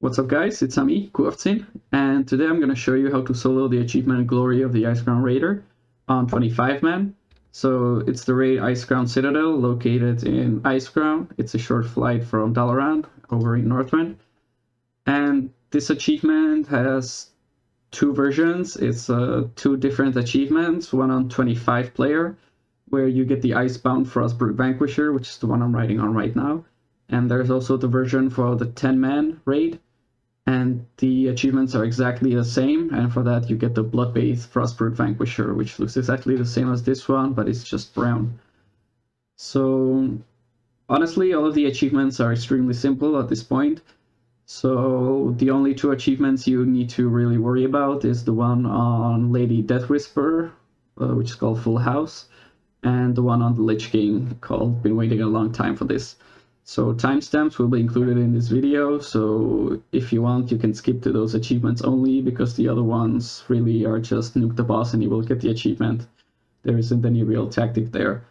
What's up guys, it's me, Quovtsin, and today I'm going to show you how to solo the achievement Glory of the Icecrown Raider on 25 man. So it's the raid Icecrown Citadel located in Icecrown. It's a short flight from Dalaran over in Northrend. And this achievement has two versions. It's two different achievements, one on 25 player, where you get the Icebound Frostbrute Vanquisher, which is the one I'm riding on right now. And there's also the version for the 10-man raid, and the achievements are exactly the same, and for that you get the Bloodbathe Frostbrute Vanquisher, which looks exactly the same as this one, but it's just brown. So honestly, all of the achievements are extremely simple at this point. So the only two achievements you need to really worry about is the one on Lady Deathwhisper, which is called Full House, and the one on the Lich King called Been Waiting a Long Time for This. So timestamps will be included in this video, so if you want you can skip to those achievements only, because the other ones really are just nuke the boss and you will get the achievement. There isn't any real tactic there.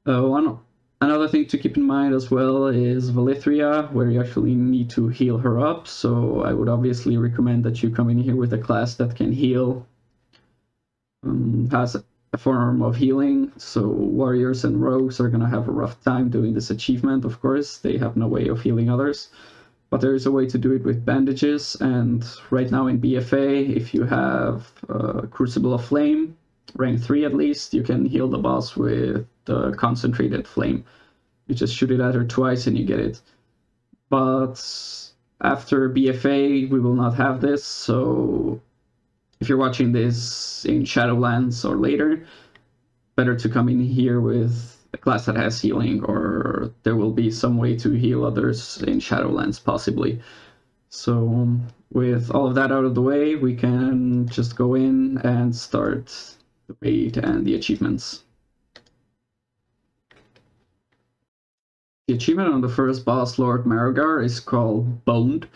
Another thing to keep in mind as well is Valithria, where you actually need to heal her up, so I would obviously recommend that you come in here with a class that can heal, has a form of healing. So warriors and rogues are gonna have a rough time doing this achievement, of course. They have no way of healing others, but there is a way to do it with bandages. And right now in BFA, if you have Crucible of Flame, rank 3 at least, you can heal the boss with the concentrated flame. You just shoot it at her twice and you get it. But after BFA we will not have this, so if you're watching this in Shadowlands or later, better to come in here with a class that has healing, or there will be some way to heal others in Shadowlands possibly. So with all of that out of the way, we can just go in and start the raid and the achievements. The achievement on the first boss, Lord Marrogar, is called Boned,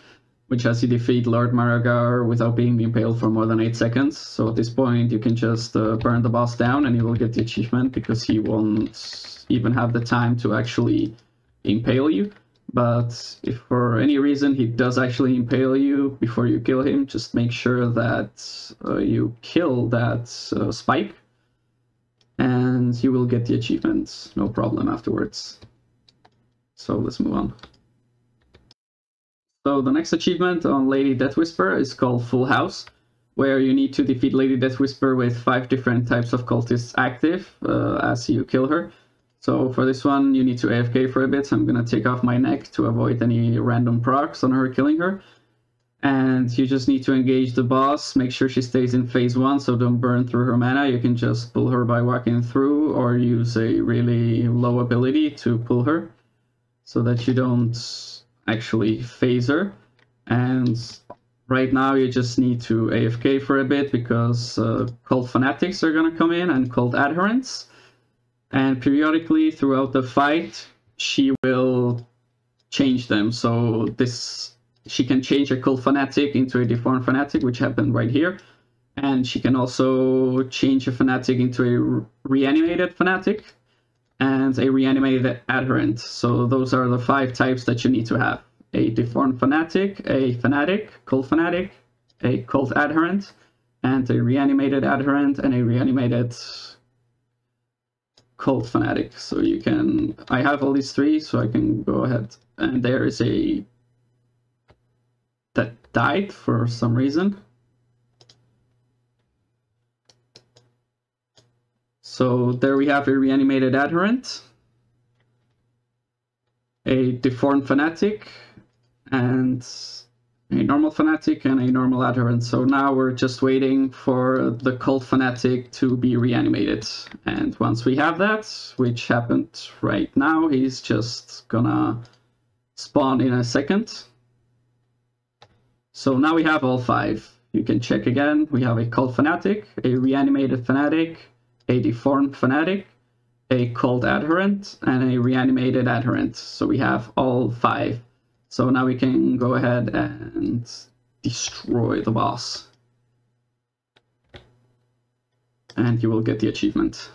which has you defeat Lord Marrogar without being impaled for more than 8 seconds. So at this point you can just burn the boss down and you will get the achievement, because he won't even have the time to actually impale you. But if for any reason he does actually impale you before you kill him, just make sure that you kill that spike, and you will get the achievement, no problem afterwards. So let's move on. So the next achievement on Lady Deathwhisper is called Full House, where you need to defeat Lady Deathwhisper with 5 different types of cultists active as you kill her. So for this one you need to AFK for a bit, so I'm going to take off my neck to avoid any random procs on her killing her. And you just need to engage the boss, make sure she stays in phase 1, so don't burn through her mana. You can just pull her by walking through, or use a really low ability to pull her, so that you don't actually phase her. And right now you just need to AFK for a bit, because cult fanatics are gonna come in and cult adherents, and periodically throughout the fight she will change them. So she can change a cult fanatic into a deformed fanatic, which happened right here, and she can also change a fanatic into a reanimated fanatic and a reanimated adherent. So those are the 5 types that you need to have: a deformed fanatic, a cult adherent, and a reanimated adherent, and a reanimated cult fanatic. So you can, I have all these 3, so I can go ahead, and there is a that died for some reason. So there we have a reanimated adherent, a deformed fanatic, and a normal fanatic, and a normal adherent. So now we're just waiting for the cult fanatic to be reanimated. And once we have that, which happened right now, he's just gonna spawn in a second. So now we have all 5. You can check again. We have a cult fanatic, a reanimated fanatic, a deformed fanatic, a cult adherent, and a reanimated adherent. So we have all 5. So now we can go ahead and destroy the boss, and you will get the achievement.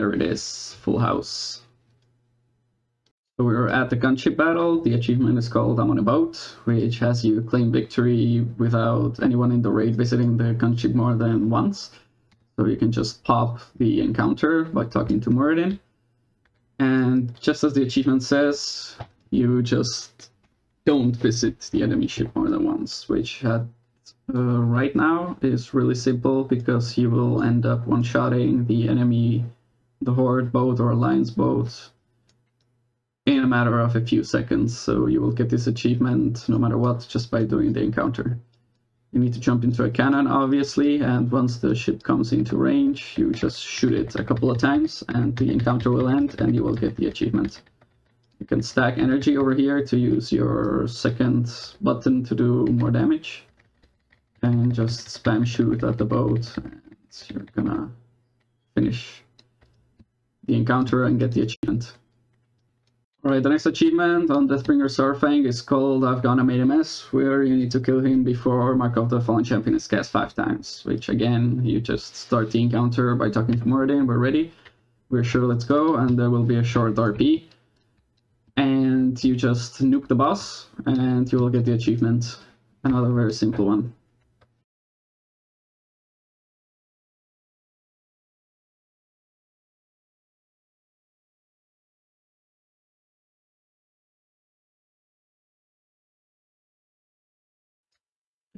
there it is, full house. So we're at the Gunship Battle. The achievement is called I'm on a Boat, which has you claim victory without anyone in the raid visiting the gunship more than once. So you can just pop the encounter by talking to Muradin. And just as the achievement says, you just don't visit the enemy ship more than once, which right now is really simple because you will end up one-shotting the enemy, the Horde boat or Alliance boat in a matter of a few seconds. So you will get this achievement no matter what just by doing the encounter. You need to jump into a cannon, obviously, and once the ship comes into range, you just shoot it a couple of times and the encounter will end and you will get the achievement. You can stack energy over here to use your second button to do more damage. And just spam shoot at the boat and you're gonna finish the encounter and get the achievement. Alright, the next achievement on Deathbringer Saurfang is called I've Gone and Made a Mess, where you need to kill him before Mark of the Fallen Champion is cast 5 times, which again, you just start the encounter by talking to Muradin. We're ready, we're sure, let's go, and there will be a short RP. And you just nuke the boss, and you will get the achievement. Another very simple one.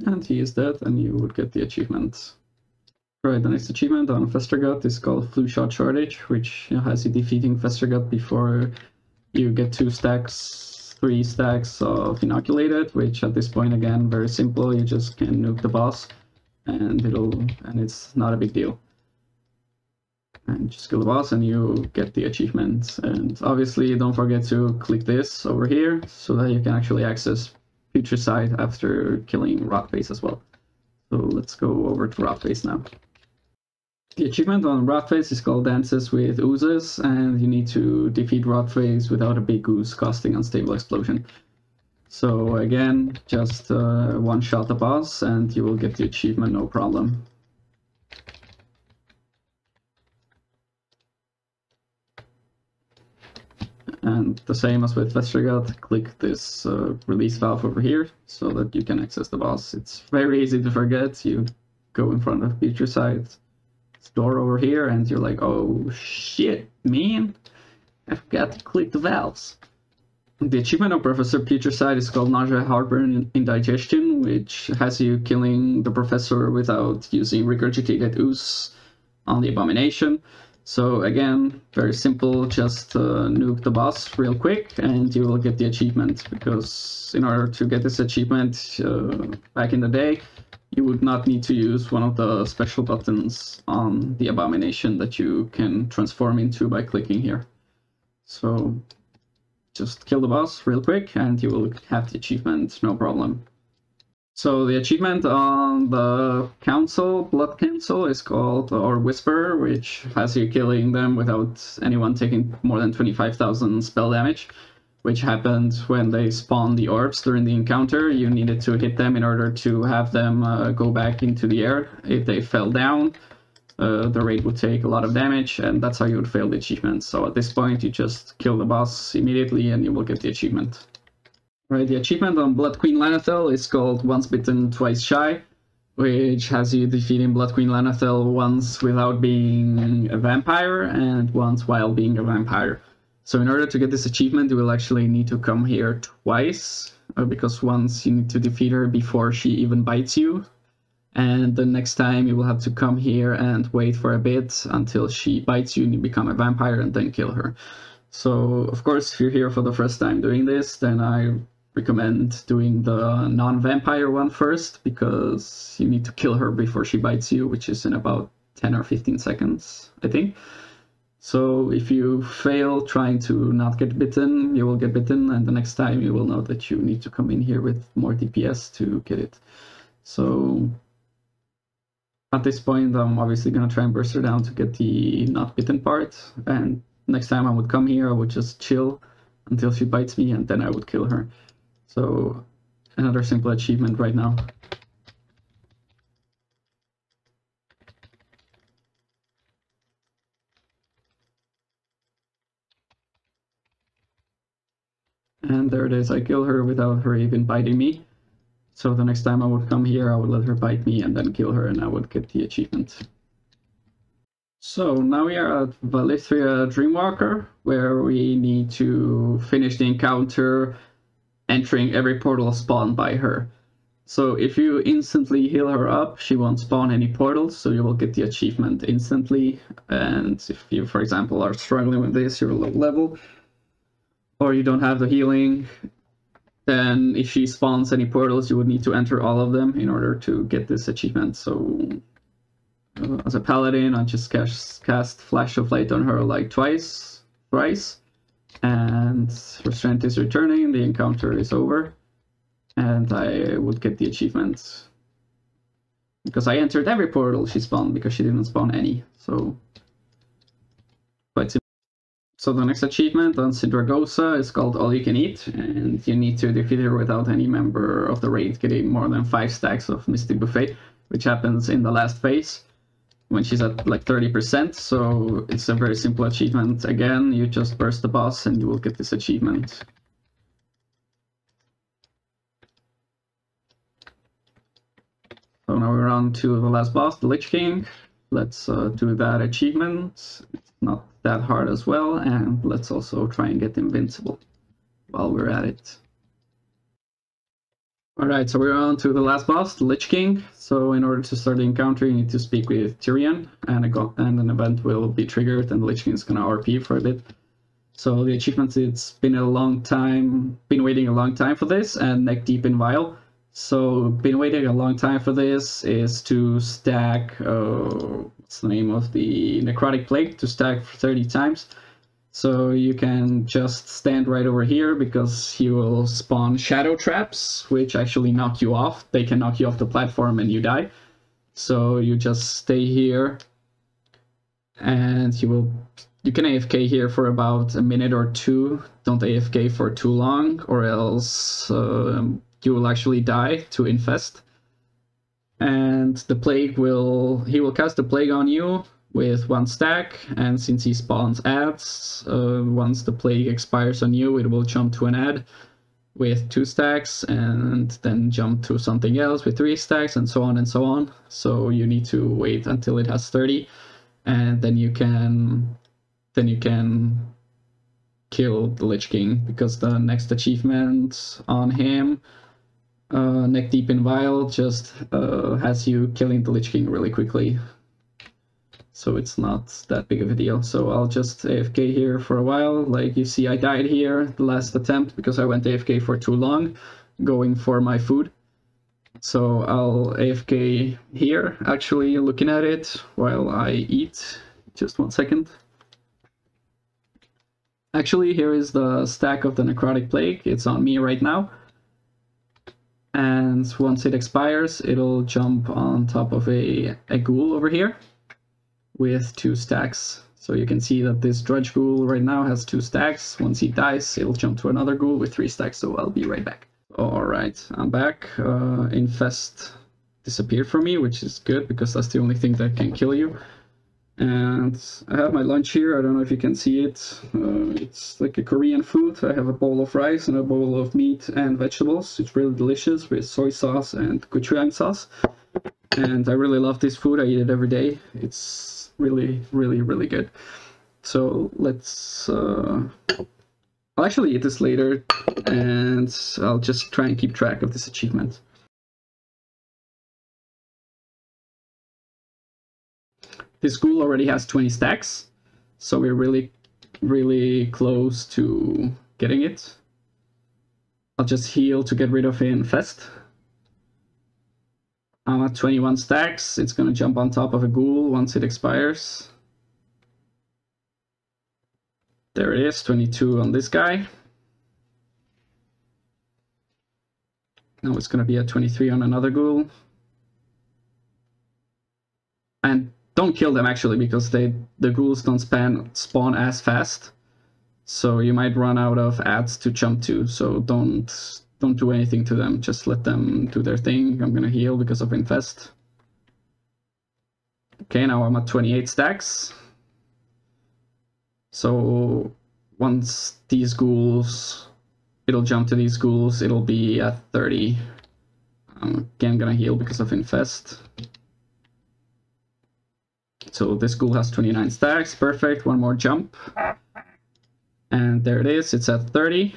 And he is dead, and you would get the achievement. Right, the next achievement on Festergut is called Flu Shot Shortage, which has you defeating Festergut before you get 2 stacks, 3 stacks of Inoculated, which at this point, again, very simple. You just can nuke the boss, and it's not a big deal. And just kill the boss, and you get the achievement. And obviously, don't forget to click this over here, so that you can actually access Putricide after killing Rotface as well. So let's go over to Rotface now. The achievement on Rotface is called Dances with Oozes, and you need to defeat Rotface without a big ooze costing Unstable Explosion. So again, just one-shot the boss and you will get the achievement, no problem. And the same as with Festergut, click this release valve over here so that you can access the boss. It's very easy to forget. You go in front of Putricide door over here and you're like, oh shit, man, I forgot to click the valves. The achievement of Professor Putricide is called Nausea, Heartburn, Indigestion, which has you killing the professor without using regurgitated ooze on the abomination. So again, very simple, just nuke the boss real quick and you will get the achievement, because in order to get this achievement back in the day, you would not need to use one of the special buttons on the abomination that you can transform into by clicking here. So just kill the boss real quick and you will have the achievement, no problem. So the achievement on the council, Blood Council, is called or Whisper, which has you killing them without anyone taking more than 25,000 spell damage, which happened when they spawned the orbs during the encounter. You needed to hit them in order to have them go back into the air. If they fell down, the raid would take a lot of damage, and that's how you would fail the achievement. So at this point, you just kill the boss immediately and you will get the achievement. Right, the achievement on Blood Queen Lana thel is called Once Bitten, Twice Shy, which has you defeating Blood Queen Lana thel once without being a vampire and once while being a vampire. So in order to get this achievement, you will actually need to come here twice, because once you need to defeat her before she even bites you, and the next time you will have to come here and wait for a bit until she bites you and you become a vampire and then kill her. So of course, if you're here for the first time doing this, then I recommend doing the non-vampire one first, because you need to kill her before she bites you, which is in about 10 or 15 seconds, I think. So if you fail trying to not get bitten, you will get bitten, and the next time you will know that you need to come in here with more DPS to get it. So at this point, I'm obviously going to try and burst her down to get the not bitten part, and next time I would come here, I would just chill until she bites me, and then I would kill her. So another simple achievement right now. And there it is, I kill her without her even biting me. So the next time I would come here, I would let her bite me and then kill her, and I would get the achievement. So now we are at Valithria Dreamwalker, where we need to finish the encounter entering every portal spawned by her. So if you instantly heal her up, she won't spawn any portals, so you will get the achievement instantly. And if you, for example, are struggling with this, you're low level, or you don't have the healing, then if she spawns any portals, you would need to enter all of them in order to get this achievement. So as a paladin, I just cast Flash of Light on her like thrice, and her strength is returning, the encounter is over, and I would get the achievement. Because I entered every portal she spawned, because she didn't spawn any, so quite simple. So the next achievement on Sindragosa is called All You Can Eat, and you need to defeat her without any member of the raid getting more than 5 stacks of Mystic Buffet, which happens in the last phase when she's at like 30%, so it's a very simple achievement. Again, you just burst the boss and you will get this achievement. So now we're on to the last boss, the Lich King. Let's do that achievement. It's not that hard as well, and let's also try and get invincible while we're at it. Alright, so we're on to the last boss, the Lich King. So in order to start the encounter, you need to speak with Tyrion, and an event will be triggered, and the Lich King is gonna RP for a bit. So the achievements, it's been waiting a long time for this, and neck deep in Vile. So been waiting a long time for this is to stack, what's the name of the Necrotic Plague, to stack for 30 times. So you can just stand right over here, because he will spawn shadow traps, which actually knock you off. They can knock you off the platform and you die. So you just stay here, and you can AFK here for about a minute or two. Don't AFK for too long, or else you will actually die to infest. And the plague he will cast the plague on you with 1 stack, and since he spawns ads, once the plague expires on you, it will jump to an ad with 2 stacks, and then jump to something else with 3 stacks, and so on and so on. So you need to wait until it has 30, and then you can kill the Lich King, because the next achievement on him, Neck Deep in Vile, just has you killing the Lich King really quickly. So it's not that big of a deal. So I'll just AFK here for a while. Like you see, I died here the last attempt because I went AFK for too long, going for my food. So I'll AFK here, actually looking at it while I eat. Just 1 second. Actually, here is the stack of the Necrotic Plague. It's on me right now. And once it expires, it'll jump on top of a ghoul over here with 2 stacks. So you can see that this Drudge Ghoul right now has 2 stacks. Once he dies, it'll jump to another ghoul with 3 stacks, so I'll be right back. Alright, I'm back. Infest disappeared from me, which is good, because that's the only thing that can kill you. And I have my lunch here, I don't know if you can see it. It's like a Korean food. I have a bowl of rice and a bowl of meat and vegetables. It's really delicious with soy sauce and gochujang sauce. And I really love this food, I eat it every day. It's really, really, really good. So let's... I'll actually eat this later, and I'll just try and keep track of this achievement. This ghoul already has 20 stacks, so we're really, really close to getting it. I'll just heal to get rid of Infest. I'm at 21 stacks. It's gonna jump on top of a ghoul once it expires. There it is, 22 on this guy. Now it's gonna be at 23 on another ghoul. And don't kill them actually, because the ghouls don't spawn as fast. So you might run out of ads to jump to, so don't do anything to them, just let them do their thing. I'm gonna heal because of Infest. Okay, now I'm at 28 stacks. So once these ghouls it'll jump to these ghouls. It'll be at 30. I'm again gonna heal because of Infest. So this ghoul has 29 stacks, perfect, one more jump. And there it is, it's at 30.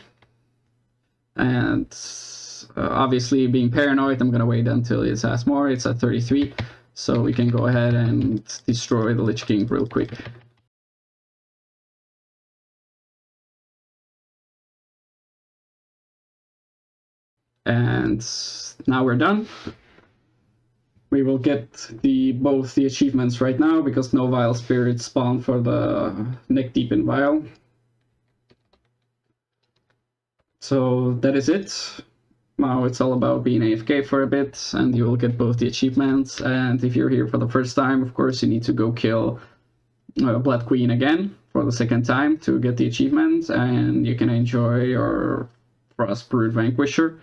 And obviously being paranoid, I'm gonna wait until it has more, it's at 33. So we can go ahead and destroy the Lich King real quick. And now we're done. We will get both the achievements right now because no Vile Spirits spawn for the Neck Deep in Vile. So that is it. Now it's all about being AFK for a bit and you will get both the achievements. And if you're here for the first time, of course, you need to go kill Blood Queen again for the second time to get the achievement. And you can enjoy your Frostbrood Vanquisher.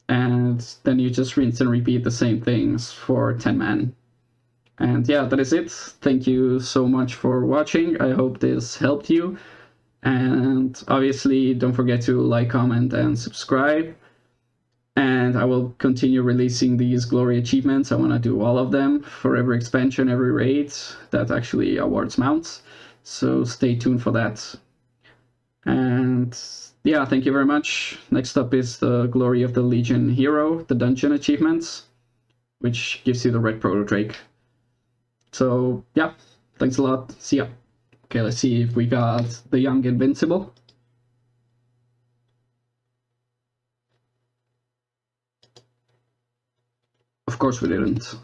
And then you just rinse and repeat the same things for 10 man. And yeah, that is it. Thank you so much for watching. I hope this helped you. And obviously, don't forget to like, comment, and subscribe. And I will continue releasing these glory achievements. I want to do all of them for every expansion, every raid that actually awards mounts. So stay tuned for that. And yeah, thank you very much. Next up is the Glory of the Legion Hero, the dungeon achievements, which gives you the red proto drake. So yeah, thanks a lot. See ya. Okay, let's see if we got the Young Invincible. Of course we didn't.